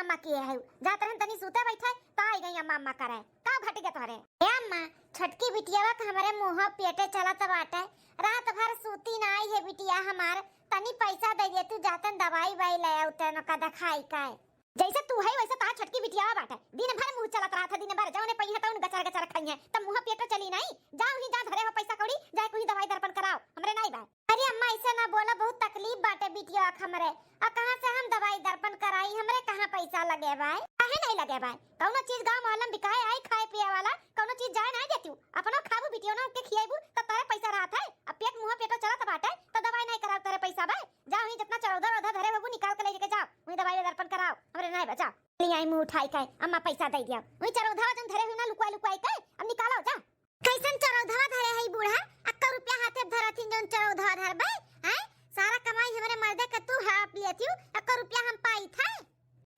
अम्मा किए है जात रहन तनी सूते बैठे ता आई गई अम्मा अम्मा करे का घट गया तोरे ए अम्मा छटकी बिटियावा का हमारे मुंह पेटे चलत बाटे रात भर सूती ना आई है बिटिया हमार तनी पैसा दे दे तू जातन दवाई वाई ले आउते न का दिखाई काय जैसे तू है वैसे ता छटकी बिटियावा बाटे दिन भर मुंह चलत रहा था दिन भर जाओ ने पहिया तउन गचर गचर खाई है तब मुंह पेटे चली नहीं जाओ ही जा धरे हो पैसा कौड़ी जाए कोई दवाई दर्पण कराओ हमरे नहीं बा अरे अम्मा ऐसा ना बोला बहुत तकलीफ बाटे बिटिया हमरे आ कहां से हम दवाई दर्पण कराई हमरे कहां पैसा लगे भाई काहे नहीं लगे भाई कौनो चीज गांव मोहल्ला में बिकाए आई खाए पिए वाला कौनो चीज जाए नहीं देती अपनो खाबू बिटिया ना के खियाबू त तारे पैसा रहत है अब पेट मुंह पेटो चलत बाटे त दवाई नहीं कराओ तारे पैसा भाई जाओ ही जितना चरौधा रोधा धरे होबू निकाल के लेके जाओ वही दवाई दर्पण कराओ हमरे नहीं बचा ले आई मुंह उठाई के अम्मा पैसा दे दिया वही चरौधा जन धरे हुना लुकाई लुकाई के अब निकालो जा कैसन चरौधा धरे है बूढ़ा अक्का रुपया हाथे धरथिन जन चरौधा धर भाई हैं सारा कमाई हमरे मर्दे के तू हाप लेतियो अक्का रुपया हम पाई थे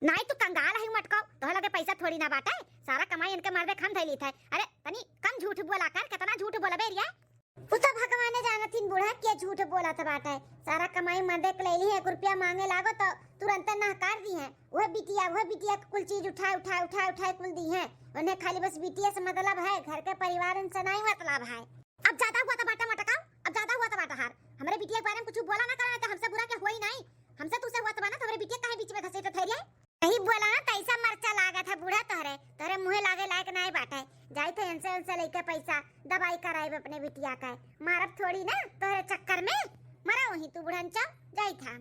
नहीं तू कंगाल है मटकाओ तो लगे पैसा थोड़ी ना बाटे सारा कमाई इनके मर्दे खम धैली थे अरे तनी कम झूठ बोला कर कितना झूठ बोला बेरिया वो तो भगवान जानथिन बूढ़ा क्या झूठ बोला था बाटे सारा कमाई मर्दे के लेली है 1 रुपया मांगे लागो तो तुरंत नहकार दी है वह बिटिया कुल चीज उठा कुल दी है उन्हें खाली बस बिटिया से मतलब है घर के परिवार से नहीं मतलब है अब ज्यादा हुआ तो बाटा मटकाओ अब ज्यादा हुआ तो बाटा हार हमारे बिटिया के बारे में कुछ बोला ना करना तो हमसे बुरा क्या हुआ ही नहीं हमसे तुझसे हुआ तो बना तो हमारे बिटिया काहे बीच में घसीट थैरिया नहीं बोला ना तैसा मरचा लागा था बूढ़ा तोरे मुंह लागे लायक नहीं बाटे जाई थे इनसे उनसे लेके पैसा दवाई कराए अपने बिटिया का मारब थोड़ी ना तोरे चक्कर में मरा वही तू बुढ़नचा जाई था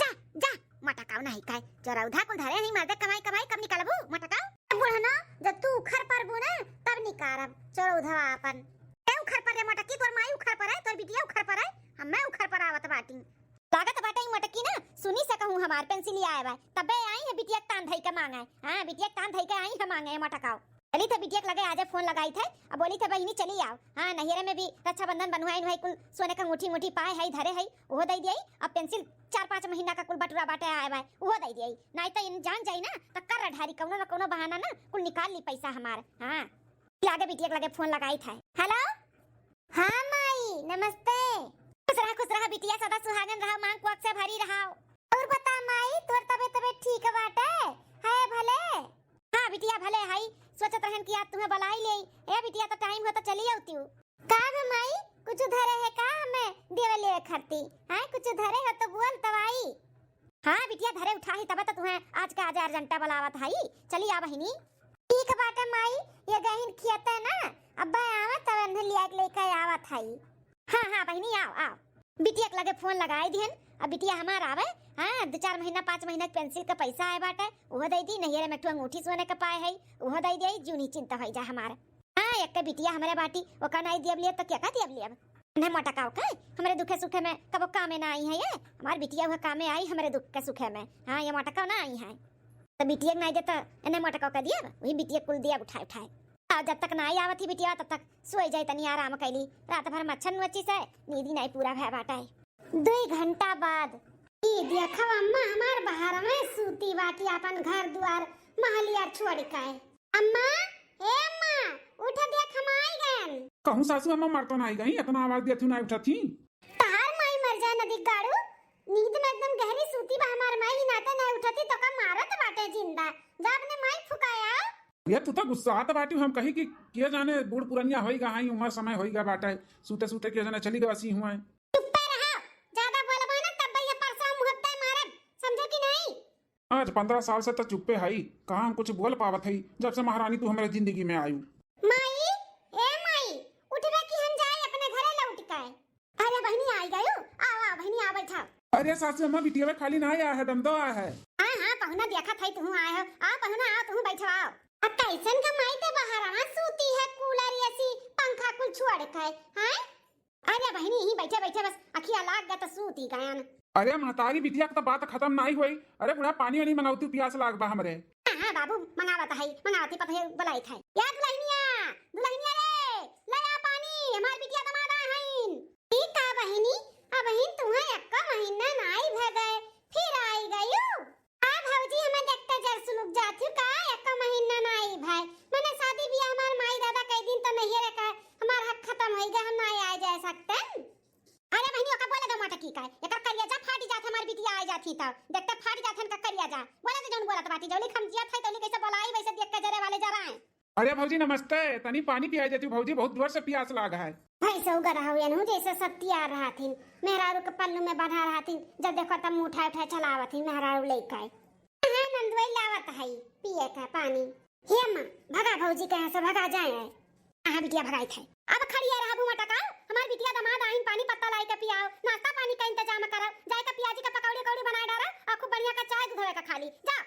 जा जा मटकाओ नहीं काय चरौधा को धरे नहीं मर्दे कमाई कब निकालबू मटकाओ बुढ़ना जब तू उखर परबू ना तब निकारब चरौधा अपन ए उखर पर रे मटकी तोर माई उखर पर है तोर बिटिया उखर पर है हम मैं उखर पर आवत बाटी लागत बाटे मटकी ना सुनी से कहूं हमार पेंसिल आए बा तबे आई है बिटिया तान धई के मांगे हां बिटिया तान धई के आई है मांगे मटकाओ चली थे बिटिया लगे आज फोन लगाई थे अब बोली थे बहिनी चली आओ हां नहिरे में भी रक्षाबंधन बनवाई हुई कुल सोने का मुठी पाए है धरे है ओहो दई दिई अब पेंसिल 4-5 महीना का कुल बटुरा बाटे आए बा ओहो दई दिई नहीं तो इन जान जाई ना त कर ढारी कौनो ना कौनो बहाना ना कुल निकाल ली पैसा हमार हां लागे बिटिया लगे फोन लगाई थे हेलो हां माई नमस्ते खुश रहा बिटिया सदा सुहागन रहा मांग कुआक से भरी रहा और बता माई तोर तबीयत ठीक बाटे है भले हां बिटिया भले हाई सोचत रहन कि आज तुम्हें बुलाई ले ए बिटिया तो टाइम हो तो चली आउती का ग माई कुछ धरे है का हमें देवे ले खरती हां कुछ धरे है तो बोल तवाई हां बिटिया धरे उठा ही तब तो तुम्हें आज का आज अर्जेंटा बुलावत हई चली आ बहिनी ठीक बाटे माई ये गहिन खियते ना अब्बा आवत तब अंधे लिया लेके आवत हई हां बहिनी आओ बिटिया के लगे फोन लगाई दिहन अब बिटिया हमार आवे हां 2-4 महीना 5 महीना पेंसिल का पैसा आए बाटे ओहो दई दी नहिरे में अंगूठी सोने का पाए है ओहो दई दई जूनी चिंता होई जा हमार हां एक बिटिया हमारे बाटी ओका नहीं दियब लिए तो क्या का दियब लिए ने मटकाओ के हमरे दुखे सुखे में कबो कामे ना आई है ये हमार बिटिया हुआ कामे आई हमरे दुख के सुखे में हां ये मटकाओ ना आई है तो बिटिया नहीं देता इन्हें मटकाओ का दियब वही बिटिया कुल दिया उठाए जब तक नहीं आवत ही बिटिया तब तक सोई जाए तनी आराम कैली रात भर मच्छर नची से नींद नहीं पूरा भय बाटा 2 घंटा बाद ई देखो अम्मा हमार बाहर में सूती बाटी अपन घर द्वार महलिया छोड़ के अम्मा ए अम्मा उठ देख हम आई गन कहूं सासू अम्मा मारतो ना आई गई इतना आवाज देथु ना उठथी तहार माई मर जाए नदी गाड़ू नींद में एकदम गहरी सूती बा हमार माई ही नाते ना उठती तो का मारत बाटे जिंदा जा अपने माई फुकाया ये तू तो गुस्सा आता बाटी हम कही कि के जाने बूढ़ पुरनिया होईगा हाई उम्र समय होईगा बाटे सूते सूते के जाने चली गवासी हुआ है चुप पे रहो ज्यादा बोलबा ना तब ये परसा मुहब्बत मारब समझे कि नहीं आज 15 साल से तो चुप्पे हई कहां हम कुछ बोल पावत हई जब से महारानी तू हमारे जिंदगी में आयु माई ए माई उठबे कि हम जाए अपने घरे लौट के अरे बहनी आई गयो आ बहनी आ बैठा अरे सासू अम्मा बिटिया में खाली ना आया है दम दो आया है हां पहुना देखा थई तू आए हो आ पहुना आ तू बैठो आओ अब कैसन का माई ते बाहर आ सूती है कूलर ऐसी पंखा कुल छोड़ के हैं अरे बहनी यहीं बैठे बस अखिया लाग गया तो सूती गयन अरे महतारी बिटिया का तो बात खत्म नहीं हुई अरे बुढ़ा पानी वानी मंगाउती प्यास लाग बा हमरे हां बाबू मंगावती पता बुलाई था या दुल्हनिया रे ले आ पानी हमार बिटिया दमादा हईन ठीक है बहनी अब बहन तुम्हारे अक्का महीना नाई भ गए फिर आई गयो आ भौजी हमें देखते जर सुलुक जाथु का अक्का महीना नाई भाई मैंने शादी बियाह हमार माई दादा कई दिन तो नहीं रे का हमार हक खत्म हो गया हम नहीं आ जा सकते अरे बहनी ओका बोले दो माटा की का एकर करिया जा फाटी जात हमार बिटिया आ जाती त देखते फाट जाथन का करिया जा बोला तो जौन बोला तो बाटी जौली खमजिया था तौली कैसे बोलाई वैसे देख के जरे वाले जा रहा है। अरे भौजी नमस्ते, तनी पानी पिया देती भौजी, बहुत जोर से प्यास लागा है। भाई से उगर रहा हूँ जैसे सब तैयार रहा थी मेहरारू के पल्लू में बढ़ा रहा थी, जब देखो तब मुंह उठा उठा चलावत थी मेहरारू लेके हां नंदुई लावत है पिए का पानी। हे मां भगा भौजी कहां से भगा जाए हां बिटिया भगाई थे अब खड़िया रहबू मटका हमार बिटिया दमाद आइन पानी पत्ता लाई के पियाओ नाश्ता पानी का इंतजाम करो जाए का पियाजी का पकौड़ी कौड़ी बना डारा और खूब बढ़िया का चाय दूध का खाली जा।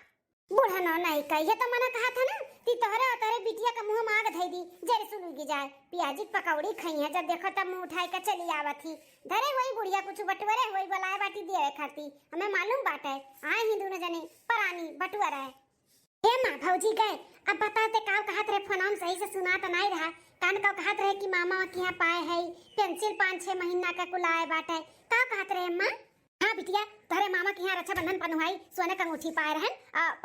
बूढ़ा ना नहीं कहिए तो मना कहा था ना ती तोहरे तोहरे बिटिया का मुंह मांग धई दी जरे सुलगी जाए पियाजी पकौड़ी खई है जब देखो तब मुंह उठाई के चली आवत थी धरे वही बुढ़िया कुछ बटवरे वही बुलाए बाटी दिए खाती हमें मालूम बात है आए ही दोनों जने परानी बटवरा है। हे मां भौजी गए अब बताते का कहत रहे फोन सही से सुना तो नहीं रहा कान का कहत रहे कि मामा के यहाँ पाए है पेंसिल 5-6 महीना का कुलाए बाटे का कहत रहे मां। हाँ बिटिया तोरे मामा के यहाँ रक्षाबंधन पनुहाई सोने का अंगूठी पाए रहन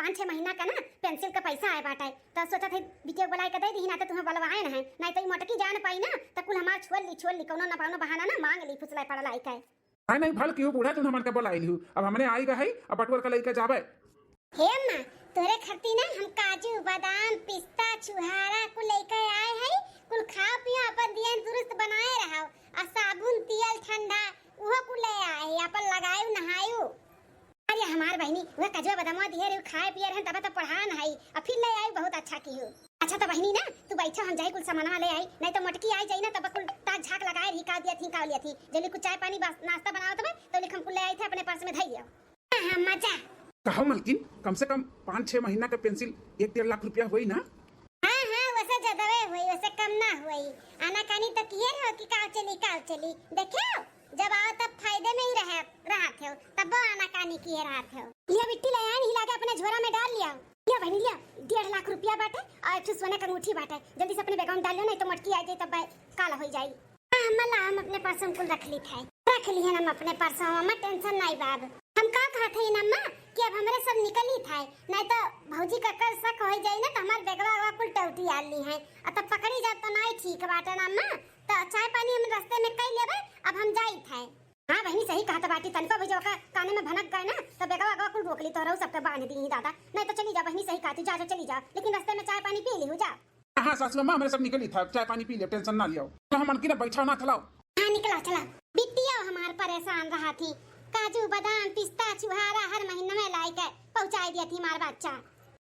5-6 महीना का ना पेंसिल का पैसा आए बाटे तो सोचा थे बिटिया बुलाई के दे दी ना तो तुम्हें बलवाए ना है नहीं तो मोटकी जान पाई ना तो कुल हमार छोड़ ली कोनो ना पानो बहाना ना मांग ली फुसलाई पड़लाई के आई नहीं भल क्यों बूढ़ा तुम हमन के बोलाई लिहू अब हमने आई गई अब बटवर का लेके जावे। हे मां तोरे खरती ना हम काजू बादाम पिस्ता छुहारा कुल लेके आए हैं कुल खाओ पियो अपन दिया दुरुस्त बनाए रहो और साबुन तेल ठंडा वो कुल ले आए अपन लगाए नहायू। अरे हमार बहनी वह कजवा बदाम दिए रे खाए पिए रहन तब तो पढ़ा नहाई और फिर ले आई बहुत अच्छा की हो। अच्छा तो बहनी ना तू बैठो हम जाई कुल सामान ले आई नहीं तो मोटकी आई जाई ना तब कुल ताक झाक लगाए रही का दिया थी का लिया थी जल्दी कुछ चाय पानी नाश्ता बनाओ तब तो लिखम कुल ले आई थे अपने पर्स में धई लियो। हां मजा कहो मलकिन कम से कम 5-6 महीना का पेंसिल 1-1.5 लाख रुपया हुई ना। हां वैसे ज्यादा हुई वैसे कम ना हुई आना कानी तो किए हो कि काव चली देखो जब आओ तब फायदे में ही रहा थे तब आना कानी किए रहा थे लिया बिट्टी ले आन हिला के अपने झोरा में डाल लिया लिया बहनी लिया 1.5 लाख रुपया बाटे और एक सोने का अंगूठी बाटे जल्दी से अपने बैग में डाल लो नहीं तो मटकी आ जाए तब काला हो जाए। हम अपने पर्स में कुल रख ली है हम अपने पर्स में टेंशन नहीं बाब हम का कहत है नम्मा कि अब हमरे सब निकली था नहीं तो भौजी का कल शक हो जाए ना तो हमार बैगवा कुल टौटी आल ली है अब तब पकड़ी जा तो नहीं ठीक बाटे नम्मा तो चाय पानी हम रास्ते में कई लेबे अब हम जाई थे। हां बहनी सही कहत बाटी तनका भैया का काने में भनक गए ना तो बैगवा कुल रोक ली तो रहो सबके बांध दी दादा नहीं तो चली जा बहनी सही कहती जा चली जा लेकिन रास्ते में चाय पानी पी ली हो जा। हां सासू मां हमरे सब निकली था चाय पानी पी ले टेंशन ना लियो तो हमन की ना बैठा ना खलाओ। हां निकला चला बिटिया हमार परेशान रहा थी काजू बादाम पिस्ता छुहारा हर महीने में लाई के पहुंचाई दिया थी हमार बच्चा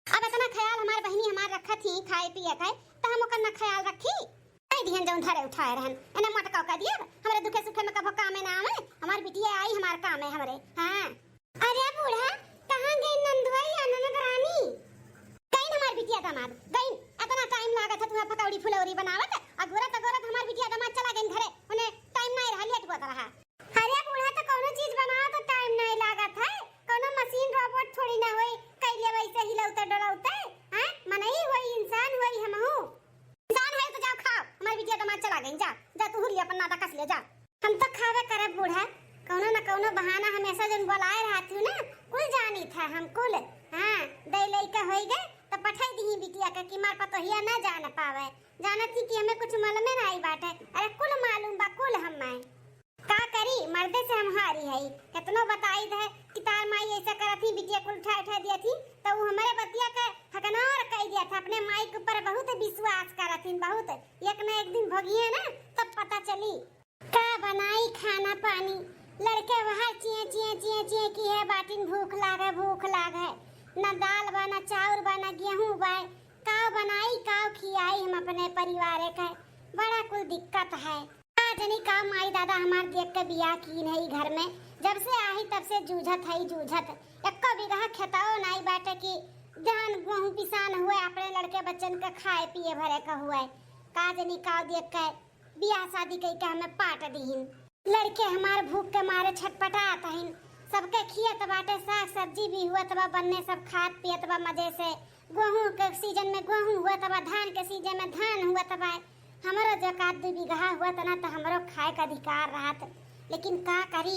अब इतना ख्याल हमार बहनी हमार रखा थी खाए पिए के तो हम ओकर ना ख्याल रखी आई दिहन जौन धरे उठाए रहन एना मटका का दिया हमरे दुखे सुखे में कभो काम ना आवे हमार बिटिया आई हमार काम है हमरे। हां अरे बूढ़ा कहां गई नंदुई ननद रानी गई हमार बिटिया दामाद गई इतना टाइम लागत है तुम्हें पकौड़ी फुलौरी बनावत अगोरत हमार बिटिया दामाद चला गई घरे उन्हें टाइम नहीं रहा लेट होता रहा। अरे बूढ़ा तो कोनो चीज बनाओ तो टाइम नहीं लागत है कोनो मशीन रोबोट थोड़ी ना होई कैले वैसे हिलौते डलौते हैं मनई होई इंसान होई हमहू इंसान है तो जाओ खाओ हमारी बिटिया दामाद चला गई जा तू हुलिया अपन नाता कस ले जा हम तो खावे करे बूढ़ा कोनो ना कोनो बहाना हमेशा जन बुलाए रहती ना कुल जानी था हम कुल। हां दे लइका होई गए तो पठाई दी बिटिया का कि मार पतोहिया ना जान पावे जानती कि हमें कुछ मालूम नहीं बाटे अरे कुल मालूम बा कुल हमें का करी मर्दे से हम हारी है कितनो बताई है कि तार माई ऐसा करती बिटिया को उठा दिया थी तो वो हमारे बतिया का हकनार कह दिया था अपने माई के ऊपर बहुत विश्वास करती बहुत एक ना एक दिन भोगिए ना तब पता चली का बनाई खाना पानी लड़के वहां चिए की है बाटिन भूख लागे ना दाल बा ना चाउर बा ना गेहूं बा का बनाई का खियाई हम अपने परिवार के बड़ा कुल दिक्कत है जनी का माई दादा हमार देख के बियाह की नहीं घर में जब से आई तब से जूझत एको बिगहा खेताओ नहीं बाटे कि धान गेहूं पिसान हुए अपने लड़के बच्चन के खाए पिए भरे का हुए का जनी का देख के बियाह शादी कई के हमें पाट दीहिन लड़के हमार भूख के मारे छटपटात हइन सबके खियत बाटे साग सब्जी भी हुआ तबा बनने सब खात पियत बा मजे से गेहूं के सीजन में गेहूं हुआ तबा धान के सीजन में धान हुआ तबा हमारो जकात 2 बीघा हुआ तना तो हमरो खाए का अधिकार रहत लेकिन का करी।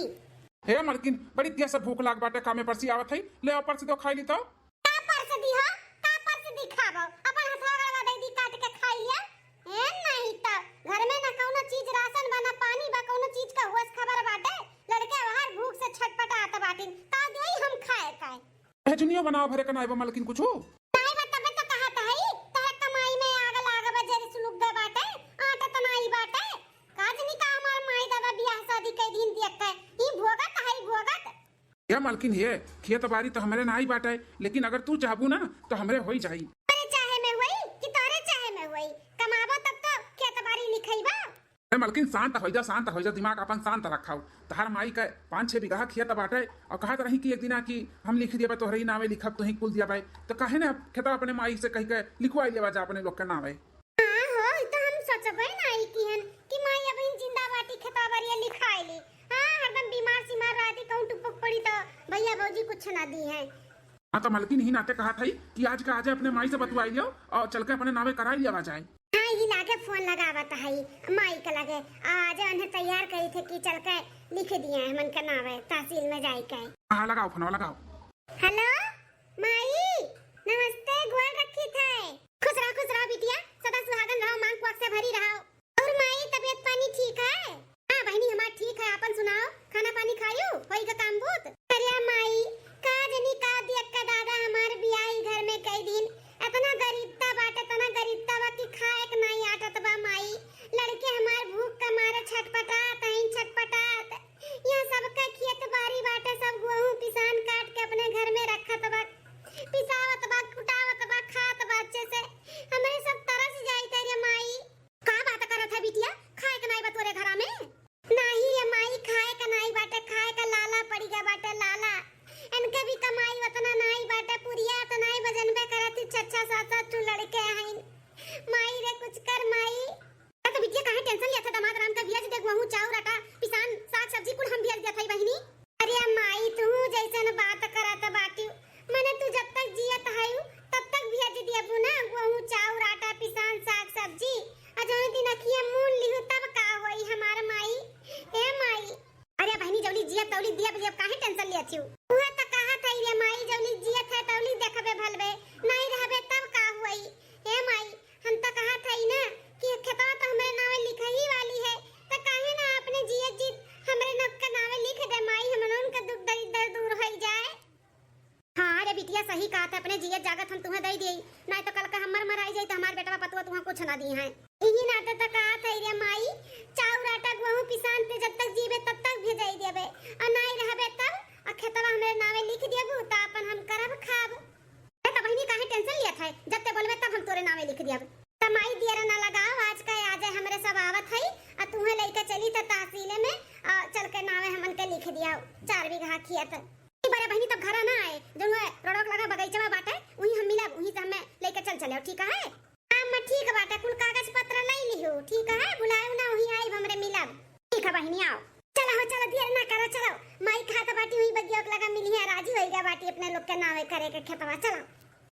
हे मलकिन बड़ी तेज से भूख लाग बाटे कामे परसी आवत है ले ऊपर से तो खाई ली तो का परस दी हो का परस दिखाबो अपन हथवा गड़वा दे दी काट के खाई लिया ए नहीं तो घर में ना कोनो चीज राशन बना पानी बा कोनो चीज का होश खबर बाटे लड़के बाहर भूख से छटपटात बाटिन का देई हम खाए जुनियो बनाओ भरे कनाई बा मलकिन कुछ नहीं बताबे तो कहा था ही तोहर कमाई में आग लाग बजे सुलुक दे बाटे आटा तो नहीं बाटे काज नहीं का हमार माई दादा बियाह शादी के दिन देख के ई भोगत है भोगत या मलकिन ये खेत बाड़ी तो हमारे ना ही बाटे लेकिन अगर तू चाहबू ना तो हमरे हो ही जाई। अरे चाहे में होई कि तोरे चाहे में होई कमाबो तब तो खेत बाड़ी लिखइबा। अरे मलकिन शांत हो जा दिमाग अपन शांत रखाओ। तहार माई का 5-6 बीघा खेत बाटे और कहत रही कि एक दिना की हम लिख दिया तोहरे नामे लिखब तो ही कुल दिया भाई तो काहे ना खेता अपने माई से कह के लिखवाई लेवा जा अपने लोग के नामे। हां हो तो हम सोचबे नहीं कि माई अब जिंदा बाटी खेता बाड़ी लिखाइली। हां हरदम बीमार सीमार राती कहूं टुपक पड़ी तो भैया भौजी कुछ ना दी है। हाँ तो मलकिन ही नाते कहा था कि आज का आज अपने माई से बतवाई लियो और चल के अपने नामे कराई लिया जाए। हाँ ही लाके फोन लगावत है माई के लगे आज उन्हें तैयार करी थे कि चल के लिख दिए हैं मन का नाम है तहसील में जाई के। हाँ लगाओ फोन लगाओ। हेलो माई नमस्ते गोल रखी थे खुश रहो बिटिया सदा सुहागन रहो मांग पुआक से भरी रहो। और माई तबीयत पानी ठीक है? हाँ बहनी हमार ठीक है अपन सुनाओ खाना पानी खायो होई का काम बूत। अरे माई का जनी का देख का दादा हमार बियाही घर में कई दिन इतना गरीबता बाटे तना गरीबता बा कि खाए के नहीं आटत बा माई लड़के हमार भूख के मारे छटपटात हैं छटपटात यहाँ सबका खेत बाड़ी बाटे सब गेहूं पिसान काट के अपने घर में रखत बा पिसावत बा कुटावत बा खात बा अच्छे से हमें सब तरस जाई तेरे माई। का बात करत है बिटिया खाए के नहीं बा तोरे घरा में? नहीं ये माई खाए के नहीं बाटे खाए का लाला पड़ी गया बाटे लाला इनके भी कमाई उतना नहीं बाटे पुरिया तो नहीं वजन पे करती छच्छा सासा तू लड़के हैं माई रे कुछ कर माई। तो बिटिया काहे टेंशन लेत दामाद राम का भेज दे गेहूं चाउर आटा पिसान साग सब्जी कुल हम भेज देत हई बहिनी। अरे माई तू जैसन बात करत बाटी माने तू जब तक जियत हई तब तक भेज दियबू ना गेहूं चाउर आटा पिसान साग सब्जी आ जौन दिन अखिए मून लिहु तब का होई हमार माई। ए माई अरे बहनी जौली जियत तौली दियब काहे टेंशन लेत हई उहे त कहा था रे माई जौली जियत है तौली देखबे भलबे नहीं रहबे तब का होई। ए माई हम त कहा था ना कि खेतवा तो हमरे नामे लिखही वाली है त काहे ना अपने जियत जीत हमरे नाम के नामे लिख दे माई हमनन के दुख दरिद्र दूर हो जाए। हां रे बिटिया सही कहा था अपने जियत जागत हम तुम्हें दे देई नहीं तो कल का हमर मराई जाई त हमार बेटवा पतवा तुहा कुछ ना दी है। यही नाते त कहा था रे माई चाउर आटा गेहूं पिसान ते जब तक जीवे तब तक भेजाई देबे आ नहीं रहबे तब आ खेतवा हमरे नामे लिख देबू त अपन हम करब खाब। ए त बहिनी काहे टेंशन लेत है जब ते बोलबे तब हम तोरे नामे लिख देब। त माई दियर ना लगाओ आज का आज हमरे सब आवत है आ तुहे लेके चली त तहसील में चल के नामे हमन के लिख दिया 4 बीघा खेत। बड़े बहनी तब घर ना आए जो रोडक लगा बगीचा में बाटे वही हम मिलब वही से हमें लेके चले ठीक है? हां मैं ठीक बाटे कुल कागज पत्र नहीं लियो ठीक है बुलायो ना वही आई हमरे मिलब ठीक है बहनी आओ चलो हो चलो देर ना करो चलो माई खाता बाटी हुई बगियोक लगा मिली है राजी हो गया बाटी अपने लोग के नावे करे के खेतवा चलो।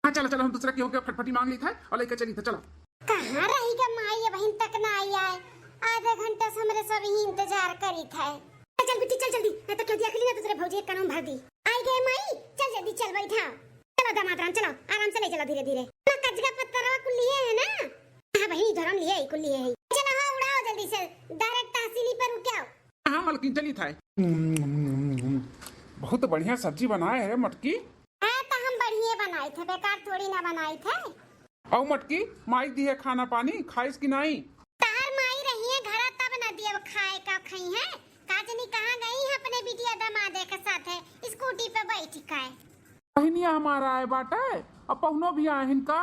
हाँ चलो हम दूसरा की होके फटफटी मांग ली था और लेके चली था चलो। कहां रही के माई बहन तक ना आई है आधे घंटे से हमरे सब ही इंतजार करी था। चल बिटी चल जल्दी नहीं तो क्या दिया खली ना दूसरे भौजी एक कानून भर दी आई गए माई चल जल्दी चल बैठा चलो दामाद राम चलो आराम से ले चलो धीरे धीरे ना कजगा पत्थरवा कुल लिए है ना। हां बहनी धरम लिए कुल लिए है चलो हां उड़ाओ जल्दी से डायरेक्ट तहसीली पर रुकियो। हाँ मलकिन चली था बहुत बढ़िया सब्जी बनाए है मटकी। हां तो हम बढ़िया बनाए थे बेकार थोड़ी ना बनाए थे। और मटकी माई दी है खाना पानी खाइस की नहीं? तार माई रही है घर तब ना दिए खाए का खई है काजनी कहां गई है अपने बिटिया दामादे के साथ है स्कूटी पे बैठी का है। बहनिया हमारा आए बाटे अब पहुनो भी आए इनका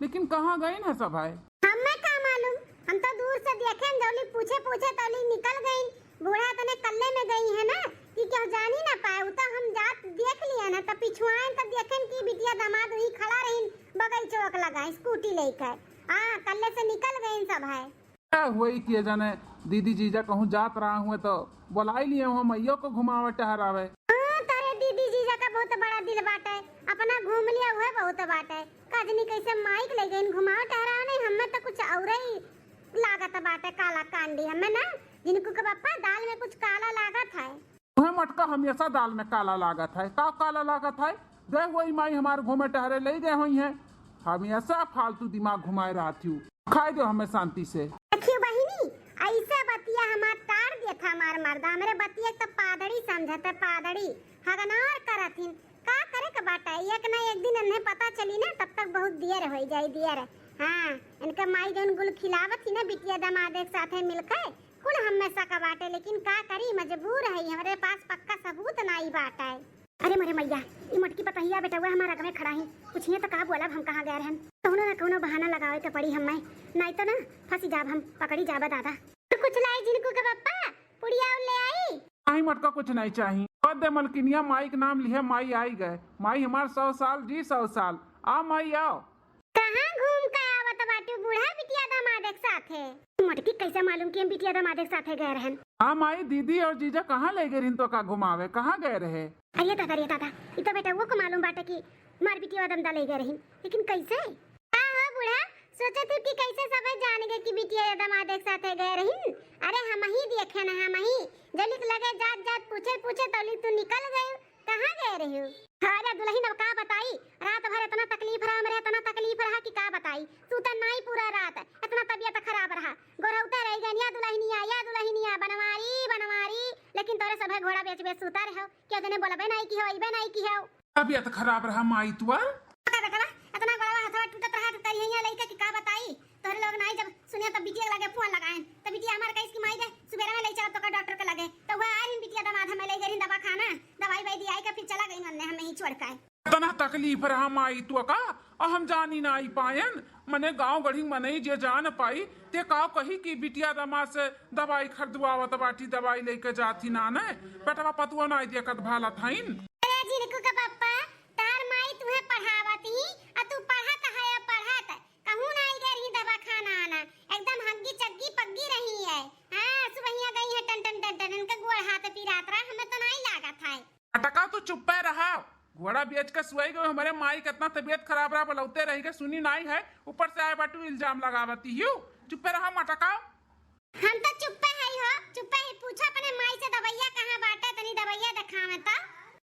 लेकिन कहाँ गए ना सब है हमें का मालूम हम तो दूर से देखे जौली पूछे तौली निकल गई बूढ़ा तने कल्ले में गई है ना कि क्या जान ही ना पाए तो हम जात देख लिया ना तो पिछुआए तो देखें कि बिटिया दामाद वही खड़ा रही बगल चौक लगा स्कूटी लेकर हां कल्ले से निकल गई सब है। क्या हुई किए जाने दीदी जीजा कहूँ जात रहा हूँ तो बुलाई लिए हूँ मैयो को घुमावे टहरावे। तारे दीदी जीजा का बहुत बड़ा दिल बाटे अपना घूम लिया हुआ बहुत बाटे कजनी कैसे माइक ले गई घुमावे टहरावे नहीं हमें तो कुछ और ही लागत बाटे काला कांडी हमें ना जिनको के पापा दाल में कुछ काला लागत है। तुम्हें मटका हमेशा दाल में काला लागत है का काला लागत है दे वही माई हमारे घूमे टहरे ले गए हुई है हमेशा फालतू दिमाग घुमाए रही हूँ खाए दो हमें शांति से। बहिनी ऐसा बतिया हमार तार दिया था हमार मर्दा मेरे बतिया तो पादड़ी समझते पादड़ी हगनार करथिन का करे आवत बाटा, एक ना एक दिन इन्हें पता चली ना, तब तक बहुत देर हो जाई देर। हाँ, इनके माई जौन गुल खिलावत थी ना बिटिया दामाद एक साथे मिलकर, कुल हमेशा का बाटे, लेकिन का करी मजबूर है, हमारे पास पक्का सबूत नहीं बाटा है। अरे मोरे मैया, ये मटकी पतहिया बेटा हुआ हमारा आगे में खड़ा ही, पूछिए तो का बोला हम कहाँ गए रहन। कौनो ना कौनो बहाना लगावे तो पड़ी हमें, नहीं तो ना फंसी जाब हम, पकड़ी जाबा दादा। तो कुछ लाई जिनको के पप्पा, पुड़िया ले आई। आई मटका कुछ नहीं चाहिए। दे मलकिनिया माई के नाम लिए माई आई गए। माई हमार 100 साल जी 100 साल। आओ माई आओ। कहाँ घूम के आवत बाटू बूढ़ा बिटिया दामाद एक साथ है? मटकी कैसे मालूम कि हम बिटिया दामाद एक साथ गए रहन? हाँ माई, दीदी और जीजा कहाँ ले गए तो का घुमावे, कहाँ गए रहे? अरे दादा ये तो बेटा वो को मालूम बाटे कि मार बिटिया दमदा ले गए रही, लेकिन कैसे? हाँ बूढ़ा, सोचे तू कि कैसे सब जान गए कि बिटिया दामाद एक साथ गए रही? अरे हम ही देखे ना, हम ही जलिक लगे जात जात पूछे तौली तू निकल गई, कहाँ गए रही हो? अरे दुल्हन अब का बताई, रात भर इतना तकलीफ रहा हमरे, इतना तकलीफ रहा कि का बताई, सूतन नहीं पूरा रात, इतना तबीयत खराब रहा, गोरौते रह गई या दुल्हनिया बनवारी, लेकिन तोरे सब घोड़ा बेच बेच सूता रहो, क्या तने बोलबे नहीं की हो, अइबे नहीं की हो। तबीयत खराब रहा माई तुअर? बेटा इतना गोड़वा हथवा टूटत रहा, तो करिया लइका की का बताई, तोरे लोग नहीं जब सुनिया तब बिटिया लगे फोन लगाए, तब बिटिया हमार कइस की माई दे सुबेरा में ले चला तो का डॉक्टर के लगे, तो वह आ रही बिटिया दामाद हमें ले गई दवा खाना, दवाई वही दिया के फिर चला गई, हमने हमें ही छोड़ के। इतना तकलीफ रहा माई तुआ का, और हम जानी ना आई पायन, मने गांव गढ़ी मने जे जान पाई ते का कही कि बिटिया दामाद से दवाई खरीदवावत बाटी, दवाई लेके जाती ना ने बेटवा पतुआ ना दिया कत भाला थाइन। अरे जिनको का पापा तार माई तुम्हें पढ़ावती आ तू पढ़त है, पढ़त कहूं ना आई गई दवा खाना आना, एकदम हग्गी चग्गी पग्गी रही है। हां सुबहिया गई है टन इनका गोड़ हाथ पिरात रहा, हमें तो नहीं लागत है। अटका तू चुप रहा, घोड़ा बेच के सुई गए, हमारे माई कितना तबीयत खराब रहा बोलते रही के सुनी नहीं है, ऊपर से आए बाटू इल्जाम लगावती हूँ। चुप रहा मटका। हम तो चुप है पूछो अपने माई से दवाइया कहां बाटे, तनी दवाइया दिखावे तो।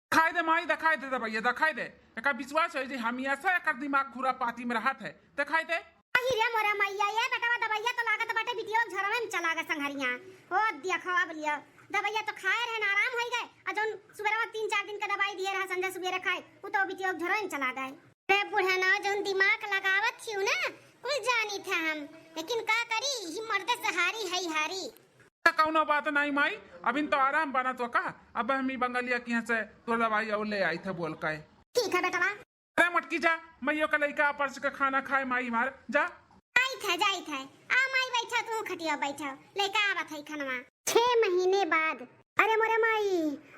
दिखाई दे माई, दिखाई दे दवाइया, दिखाई दे, एका विश्वास है जी हम ऐसा एकर दिमाग खुरा पाती में रहत है, दिखाई दे। हीरे मोरा मैया ये बेटा दवाइया तो लागत बाटे बिटिया झरवे में चला गए संघरिया, हो देखो अब लियो दवाइया तो खाए रहे ना, आराम हो गए, आ जोन सुबेरा 3-4 दिन का दवाई दिए रहा संजय सुबेरे खाए, वो तो बिटिया झरवे में चला गए। रे बूढ़ा ना जोन दिमाग लगावत थी ना, कुछ जानी था हम, लेकिन का करी ही मर्द सहारी है हारी। कौनो बात नहीं माई, अब इन तो आराम बना तो का, अब हम ही बंगलिया की से तो दवाई और ले आई थे बोल के। ठीक है बेटा। अरे मटकी जा, मैयो का लइका परस का खाना खाए माई मार जा। जाई था आ माई बैठा तू खटिया बैठा, लेका आवत है खाना 6 महीने बाद। अरे मोरे माई,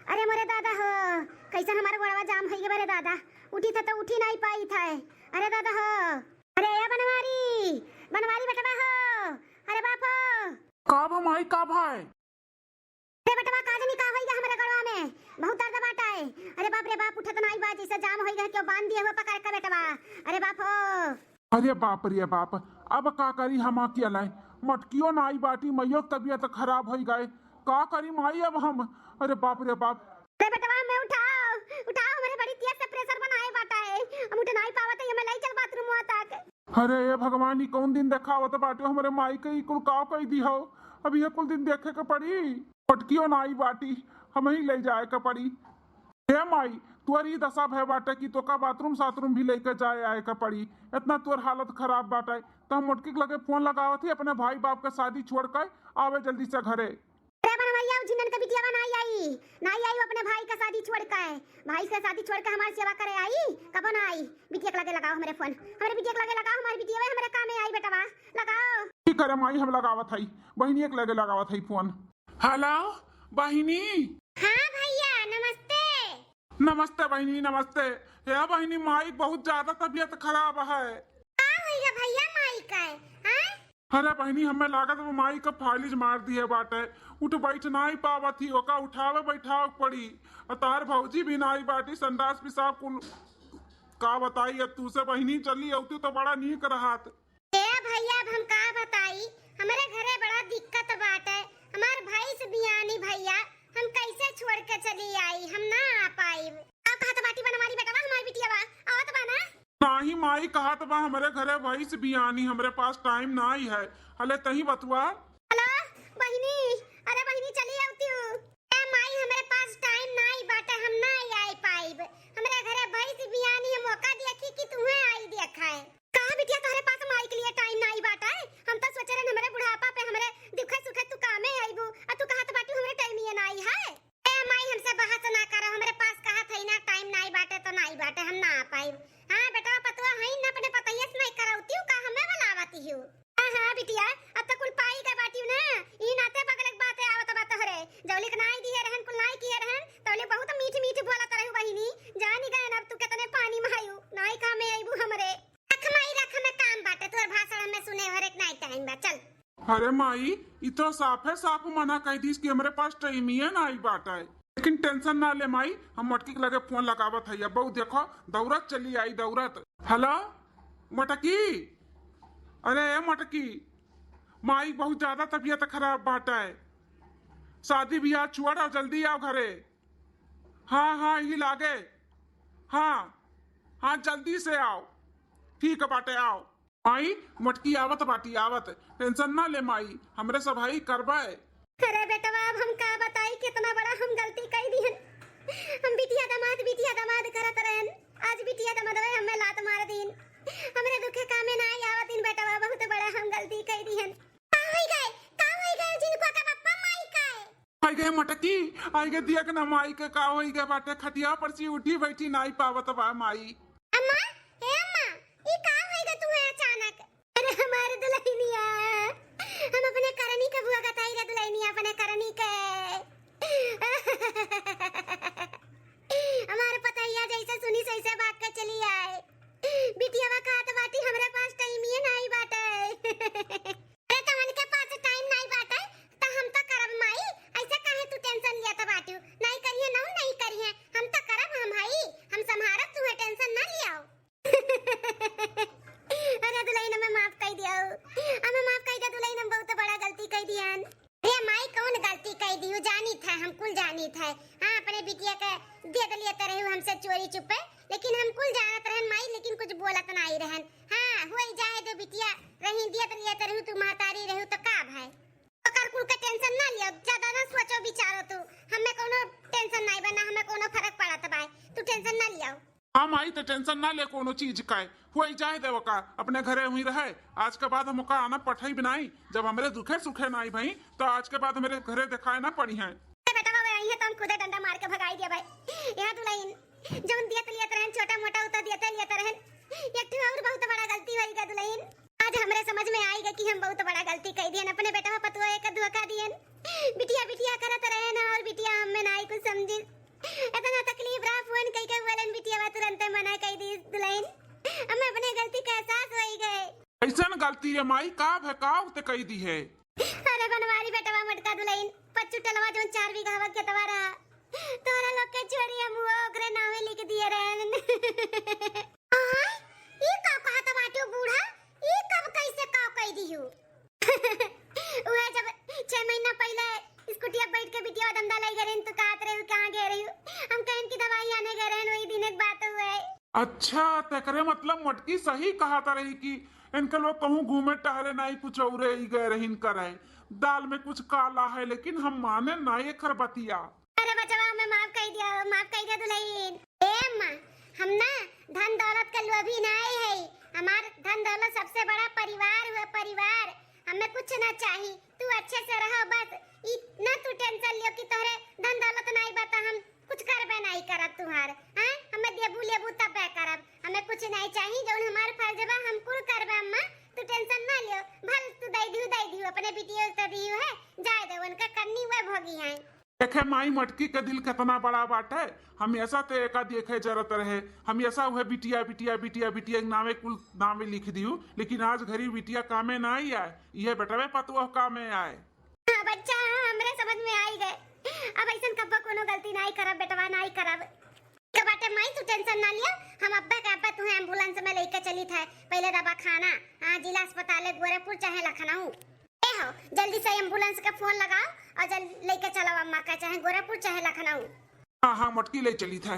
अरे मोरे दादा हो, कैसा हमारा गोड़वा जाम हो गया, मेरे दादा उठी था तो उठी नहीं पाई था। अरे दादा हो, अरे या बनवारी बेटवा हो, अरे बाप हो कब माई कब है? अरे बेटवा काज नहीं का होइगा हमारे गड़वा में, बहुत दर्द बाटा है। अरे बाप रे बाप, उठत नहीं बा, जैसे जाम होइगा क्यों बांध दिए हुआ पकड़ के बेटवा। अरे बाप हो, अरे बाप रे बाप, अब का करी हम अकेला, मटकियो नाई बाटी, मैयो तबीयत खराब हो गए, का करी माई अब हम। अरे बाप रे बाप। अरे बेटवा मैं उठाओ मेरे बड़ी तेज से प्रेशर बनाए बाटा है, हम उठ नहीं पावत है, मैं ले चल बाथरूम तक। अरे ये भगवान, कौन दिन देखावत बाटे हमारे माई के कुल काव कह दी हो, अब ये कुल दिन देखे के पड़ी, मटकियो नाई बाटी हम ही ले जाए के पड़ी। हे माई तुअर दशा भय बाटे कि तो का बाथरूम साथरूम भी लेके जाए आए का पड़ी, इतना तुअर हालत खराब बाटे, तो हम मोटकी लगे फोन लगावत ही अपने भाई बाप के शादी छोड़ कर आवे जल्दी से घरे। जिनन का बिटिया नहीं आई अपने भाई का शादी छोड़ के, भाई का शादी छोड़ के हमारी सेवा करे आई, कब ना आई? बिटिया के लगे लगाओ हमारे फोन, हमारे बिटिया के लगे लगाओ, हमारी बिटिया हमारे काम में आई बेटवा, लगाओ। ठीक करे माई, हम लगावत हई, बहिनी एक लगे लगावत हई फोन। हेलो बहिनी। हाँ भैया नमस्ते। नमस्ते बहिनी नमस्ते। हे बहिनी माई बहुत ज्यादा तबीयत खराब है। का होइगा भैया माई का? हां अरे बहिनी हमें लागत वो माई का फालिज मार दी है बाटे, उठ बैठ नहीं पावत ही, ओका उठावे बैठाव पड़ी, और तार भौजी भी नहीं बाटी, संडास पिसाब कुल का बताई। अब तू से बहिनी चली औती तो बड़ा नीक रहत। ए भैया अब हम का बताई, हमारे घरे बड़ा दिक्कत बाटे, हमार भाई से बियानी भैया, हम कैसे छोड़ के चली आई, हम ना आ पाई। आप हाथ बाटी बनवारी बेटा हमारी बिटिया बा आवत बा ना? नाही माई कहा तो बा हमारे घरे भैंस बियानी, हमारे पास टाइम नहीं है, हले तही बतुआ। हेलो बहिनी, अरे बहिनी चली आती हूँ। ए माई हमारे पास टाइम नहीं बाटे, हम ना आई पाइब, हमारे घरे भैंस पाई। हां बेटा पतवा हई ना अपने पतैया से नहीं कराउती का हमें बनावती हूं। हां बिटिया अब तक कुल पाई का बाटी ना ई नाते बगल के बात आवत बात हरे जौली के नाई दिए रहन कुल नाई किए रहन तौले बहुत मीठ मीठ बोलत रहू बहिनी जानी गए अब तू कितने पानी में आयु नाई का में आइबू हमरे रख माई रख में काम बाटे तोर भाषण हमें सुने हर एक नाई टाइम बा चल। अरे माई इतो साफ है साफ मना कह दीस कि हमारे पास टाइम ही है ना आई बात है, लेकिन टेंशन ना ले माई हम मटकी के लगे फोन लगावत है बहु देखो दौड़त चली आई दौड़त। हेलो मटकी, अरे मटकी माई बहुत ज्यादा तबीयत खराब बात है, शादी ब्याह छुआ जल्दी आओ घरे। हाँ हाँ ही लागे, हाँ हाँ जल्दी से आओ, ठीक है बाटे आओ। माई मटकी आवत बाटी आवत, टेंशन ना ले माई हमरे सब भाई करवाए। अरे बेटा अब हम का बताई कितना बड़ा हम गलती कर दी है। हम बिटिया दामाद करत रहन आज बिटिया दामाद हमें लात मार दीन हमरे दुखे कामे ना आवत इन बेटा बहुत बड़ा हम गलती कर दी है। का होई गए जिनको का पप्पा माई का आई गए मटकी आई गए दिया के ना माई के का होई गए बाटे खटिया पर सी उठी बैठी नाई पावत बा माई। अम्मा हे अम्मा ई का होई गए तुम्हें अचानक। अरे हमारे दुल्हनिया हम अपने करनी के बुआ गताई रे दुल्हनिया अपने करनी के हमारे पतैया जैसे सुनी सैसे भाग के चली आए बिटिया वा खात बाटी हमरे पास टाइम ही नहीं बाटे। अरे तमन के पास टाइम नहीं बाटे त हम त करब माई ऐसे काहे तू टेंशन लिया त बाटू नहीं करिए ना नहीं करिए हम त करब हम भाई हम संभारब तू टेंशन ना लियाओ। अरे दुल्हन में माफ कर दियो हमें माफ कर दे दुल्हन हम बहुत बड़ा गलती कर दियान। अरे माई कौन गलती कर दियो जानी था हम कुल जानी था। हां अपने बिटिया के दे दलिया तरह हमसे चोरी चुपे लेकिन हम कुल जानत रहन माई लेकिन कुछ बोलत नहीं रहन। हां होई जाए दो बिटिया रही दे दलिया तरह तू मातारी रहू तो का भाई ओकर कुल के टेंशन ना लियो ज्यादा ना सोचो विचारो तू हमें कोनो टेंशन नहीं बना हमें कोनो फर्क पड़त भाई तू टेंशन ना लियो। हाँ माई तो टेंशन ना ले कोनो चीज का हुई जाए देव का अपने घरे हुई रहे आज के बाद हम आना पठाई बनाई जब हमारे दुखे सुखे ना आई भाई तो आज के बाद मेरे घरे दिखाए ना पड़ी है। बेटा बाबा आई है तो हम खुद डंडा मार के भगाई दिया भाई यहाँ दुल्हन जौन दिया लिया रहन छोटा मोटा उतर दिया लिया रहन एक और बहुत बड़ा गलती होई गा दुल्हन आज हमरे समझ में आई गा कि हम बहुत बड़ा गलती कर दियन अपने बेटा का पतुआ एक धोखा दियन बिटिया बिटिया करत रहे ना और बिटिया हमें नाई कुछ समझी इतना तकलीफ रहा फोन कई के बोलन बिटिया बा तुरंत मना कर दी दुल्हन हमें अपने गलती का एहसास होई गए। ऐसा गलती है माई का भकाव ते कही दी है। अरे बनवारी बेटवा मटका दुल्हन 25 टलवा जोन 4 बीघा हवा के तवारा तोरा लोग के छोरी हम ओकरे नामे लिख दिए रहन। हां ई का कहत बाटो बूढ़ा ई कब कैसे का कह दियो ओए जब 6 महीना पहले स्कूटी पे बैठ के बिटिया दमदा लई गरेन तो कहत रहे कहां गए रही हम कहन की दवाई आने गए रहन वही दिन एक बात हुए। अच्छा तकरे मतलब मटकी सही कहा था रही कि इनके लोग कहूँ घूमे टहले नहीं कुछ और ही गए रहीन करे दाल में कुछ काला है लेकिन हम माने ना ये खरबतिया। अरे बचवा हमें माफ कर दिया दुल्हन। ए अम्मा हम ना धन दौलत के लोभी नहीं है हमार धन दौलत सबसे बड़ा परिवार हुआ परिवार हमें कुछ ना चाहिए तू अच्छे से रहो बस इतना तू टेंशन लियो कि तोरे धन दौलत नहीं बता हम कुछ करबे नहीं करब तुहार हां हमें देबू लेबू तब करब हमें कुछ नहीं चाहिए जो हमार फर्ज बा हम कुल करबे अम्मा तू टेंशन ना लियो भल तू दई दियो अपने बिटिया तो दियो है जाए दे उनका करनी हुए भोगी है। देखे माई मटकी के दिल कितना बड़ा बात है हमेशा तो एका देखे जरूरत रहे हमेशा हुए बिटिया बिटिया बिटिया बिटिया नामे कुल नामे लिख दियो लेकिन आज घरी बिटिया कामे ना आई आए ये बेटवे पतुआ कामे आए। हां बच्चा हमरे समझ में आई गए अब ऐसन कब कोनो गलती नहीं करब बेटवा नहीं करब के बाटे माई तू टेंशन ना लिया हम अब्बा का अब्बा तू एम्बुलेंस में लेके चली था पहले दवा खाना जिला अस्पताल गोरखपुर चाहे लखनऊ ए हो जल्दी से एम्बुलेंस का फोन लगाओ और जल्दी लेके चलो अम्मा का चाहे गोरखपुर चाहे लखनऊ। हाँ हाँ मटकी ले चली था।